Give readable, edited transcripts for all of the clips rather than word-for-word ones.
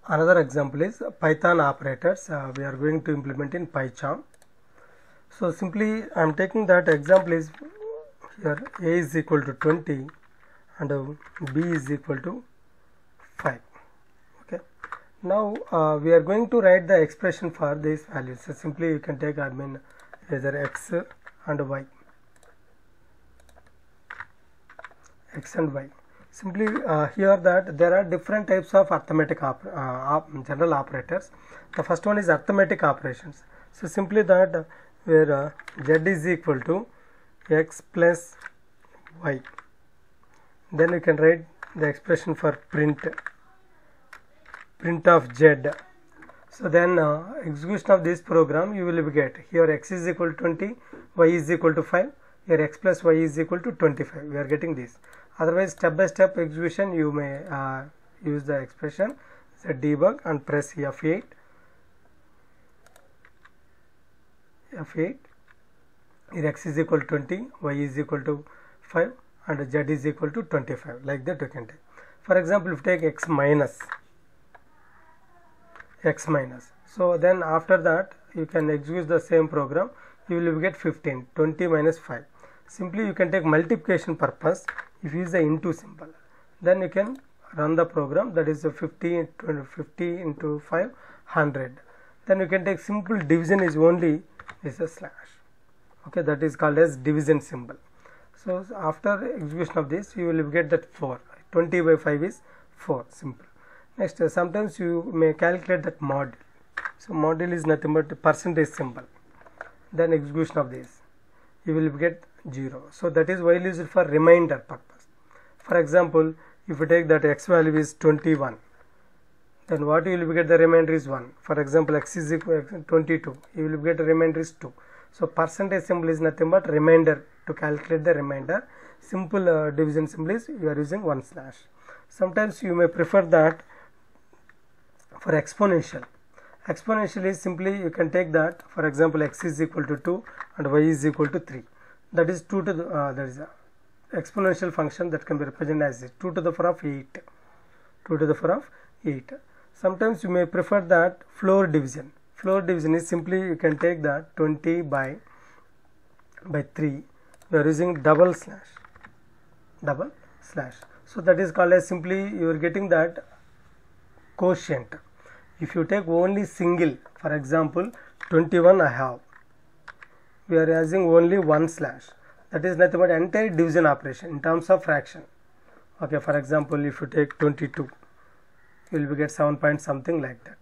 Another example is Python operators. We are going to implement in PyCharm. So simply I am taking that example is here a is equal to 20 and b is equal to 5. Okay. Now we are going to write the expression for these values. So simply you can take admin either x and y. X and y. Simply here that there are different types of arithmetic general operators. The first one is arithmetic operations. So simply that where z is equal to x plus y. Then you can write the expression for print of z. So then execution of this program you will get here x is equal to 20, y is equal to 5. Here x plus y is equal to 25. We are getting this. Otherwise, step by step execution you may use the expression debug and press F8. Here x is equal to 20, y is equal to 5 and z is equal to 25. Like that you can take. For example, if you take x minus. So then after that you can execute the same program. You will get 15. 20 minus 5. Simply you can take multiplication purpose. If you use the into symbol, then you can run the program, that is 50 into 5, 100. Then you can take simple division is only is a slash. Okay, that is called as division symbol. So after execution of this, you will get that 4. 20 by 5 is 4. Simple. Next, sometimes you may calculate that module. So module is nothing but percentage symbol. Then execution of this, you will get 0. So that is why used for remainder purpose. For example, if you take that x value is 21, then what you will get the remainder is 1. For example, x is equal to 22, you will get the remainder is 2. So percentage symbol is nothing but remainder. To calculate the remainder, simple division symbol is you are using 1 slash. Sometimes you may prefer that for exponential. Exponential is simply you can take that, for example, x is equal to 2 and y is equal to 3. That is 2 to the that is a exponential function that can be represented as 2 to the power of 8. 2 to the power of 8. Sometimes you may prefer that floor division. Floor division is simply you can take that 20 by 3. We are using double slash. So that is called as simply you are getting that quotient. If you take only single, for example, 21 I have, we are using only 1 slash. That is nothing but entire division operation in terms of fraction. Okay, for example, if you take 22, you will get 7 point something like that.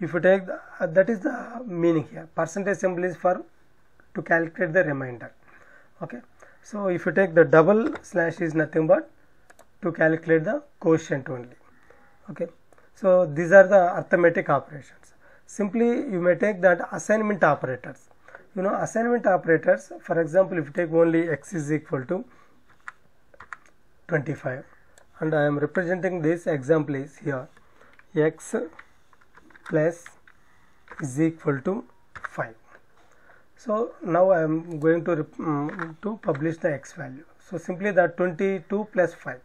If you take that is the meaning here. Percentage symbol is for to calculate the remainder. Okay, so if you take the double slash is nothing but to calculate the quotient only. Okay, so these are the arithmetic operations. Simply you may take that assignment operators. You know, assignment operators, for example, if you take only x is equal to 25 and I am representing this example is here x plus is equal to 5. So now I am going to publish the x value. So simply that 22 plus 5,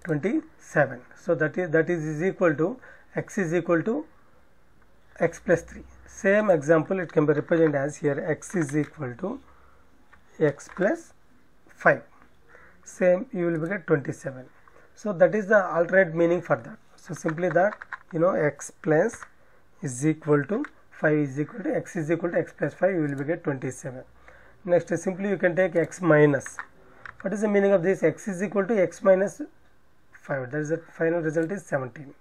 27. So that is equal to x is equal to x plus 3. Same example it can be represented as here x is equal to x plus 5. Same you will get 27. So that is the alternate meaning for that. So simply that x plus is equal to 5 is equal to x is equal to x plus 5, you will get 27. Next simply you can take x minus. What is the meaning of this? X is equal to x minus 5. That is the final result is 17.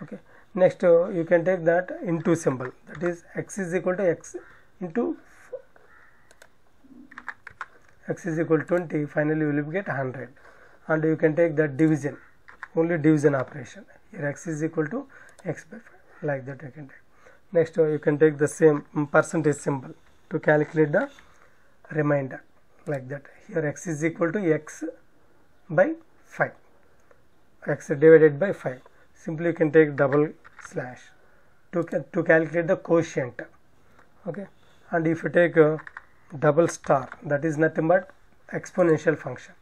Okay. Next you can take that into symbol, that is x is equal to x into x is equal to 20, finally you will get 100. And you can take that division, only division operation. Here x is equal to x by 5, like that you can take. Next you can take the same percentage symbol to calculate the remainder, like that. Here x is equal to x by 5, x divided by 5. Simply you can take double slash to calculate the quotient. Okay, and if you take a double star, that is nothing but exponential function,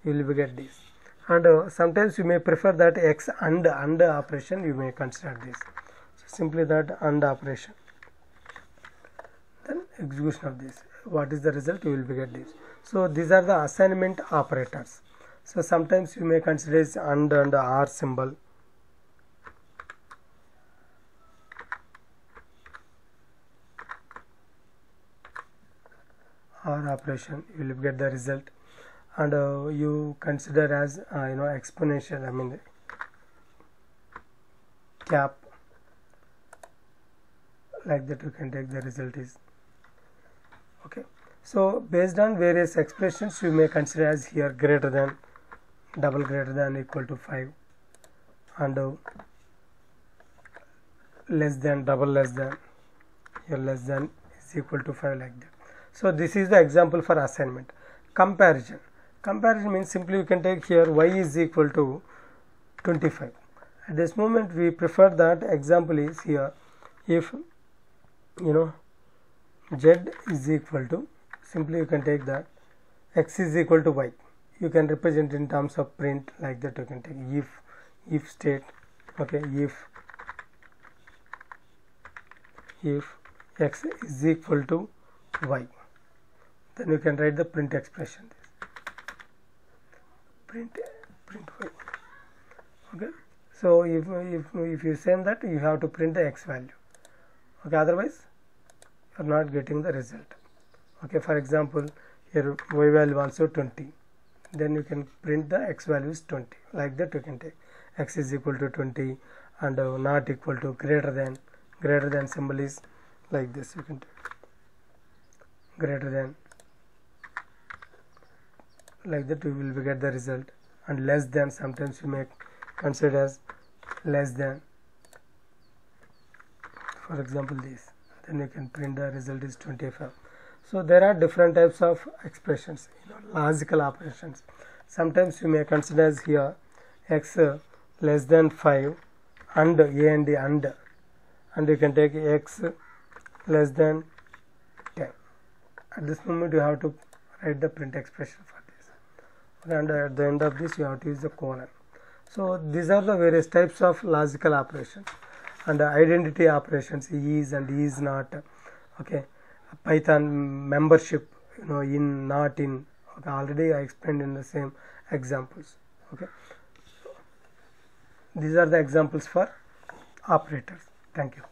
you will get this. and sometimes you may prefer that X and operation, you may consider this. So simply that and operation, then execution of this. What is the result? You will get this. So these are the assignment operators. So sometimes you may consider this and or symbol. Or operation, you will get the result, and you consider as exponential, I mean cap, like that you can take the result is okay. So based on various expressions, you may consider as here greater than, double greater than, equal to 5, and less than, double less than, here less than is equal to 5, like that. So this is the example for assignment. Comparison. Comparison means simply you can take here y is equal to 25. At this moment we prefer that example is here, if z is equal to, simply you can take that x is equal to y. You can represent in terms of print, like that you can take if state, okay, if x is equal to y, then you can write the print expression, print y. Okay, so if you send that, you have to print the x value, okay, otherwise you are not getting the result. Okay, for example here y value also 20, then you can print the x value is 20, like that you can take x is equal to 20 and not equal to, greater than symbol is like this, you can take greater than, like that you will get the result, and less than, sometimes you may consider as less than, for example this, then you can print the result is 25. So there are different types of expressions, logical operations. Sometimes you may consider as here x less than 5 and a and you can take x less than 10. At this moment you have to write the print expression for this, and at the end of this you have to use the colon. So these are the various types of logical operations, and identity operations, is and is not, okay, Python membership, in, not in, okay, already I explained in the same examples. Okay, these are the examples for operators. Thank you.